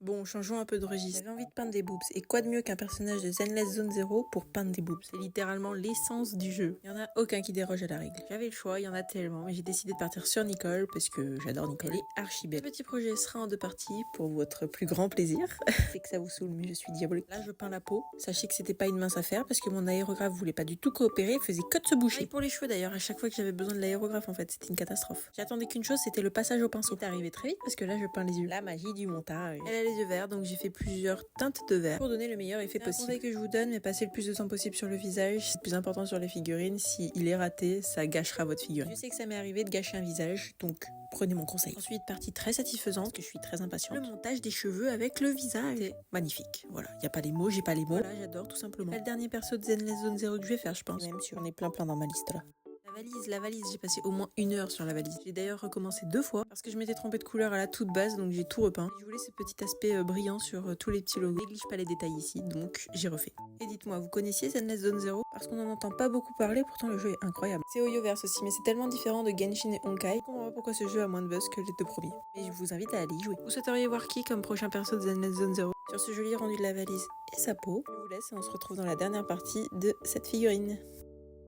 Bon, changeons un peu de registre. J'avais envie de peindre des boobs. Et quoi de mieux qu'un personnage de Zenless Zone Zero pour peindre des boobs? C'est littéralement l'essence du jeu. Il y en a aucun qui déroge à la règle. J'avais le choix, il y en a tellement, mais j'ai décidé de partir sur Nicole parce que j'adore Nicole. Elle est archi belle. Ce petit projet sera en 2 parties pour votre plus grand plaisir. C'est que ça vous saoule, mais je suis diabolique. Là, je peins la peau. Sachez que c'était pas une mince affaire parce que mon aérographe voulait pas du tout coopérer, faisait que de se boucher. Et pour les cheveux d'ailleurs, à chaque fois que j'avais besoin de l'aérographe, en fait, c'était une catastrophe. J'attendais qu'une chose, c'était le passage au pinceau. C'est arrivé très vite parce que là, je peins les yeux. La magie du montage. Elle a les yeux verts, donc j'ai fait plusieurs teintes de vert pour donner le meilleur effet possible. C'est un conseil que je vous donne, mais passez le plus de temps possible sur le visage. C'est le plus important sur les figurines. Si il est raté, ça gâchera votre figurine. Je sais que ça m'est arrivé de gâcher un visage, donc prenez mon conseil. Ensuite, partie très satisfaisante, parce que je suis très impatiente. Le montage des cheveux avec le visage. C'est magnifique. Voilà, il n'y a pas les mots, j'ai pas les mots. Voilà, j'adore tout simplement. C'est le dernier perso de Zenless Zone Zero que je vais faire, je pense. Même si on est plein dans ma liste là. La valise, j'ai passé au moins 1 heure sur la valise. J'ai d'ailleurs recommencé 2 fois parce que je m'étais trompée de couleur à la toute base, donc j'ai tout repeint. Je voulais ce petit aspect brillant sur tous les petits logos. Je néglige pas les détails ici, donc j'ai refait. Et dites-moi, vous connaissiez Zenless Zone Zero? Parce qu'on n'en entend pas beaucoup parler, pourtant le jeu est incroyable. C'est Hoyoverse aussi, mais c'est tellement différent de Genshin et Honkai. Je comprends pas pourquoi ce jeu a moins de buzz que les 2 premiers. Et je vous invite à aller y jouer. Vous souhaiteriez voir qui comme prochain perso de Zenless Zone Zero? Sur ce joli rendu de la valise et sa peau, je vous laisse et on se retrouve dans la dernière partie de cette figurine.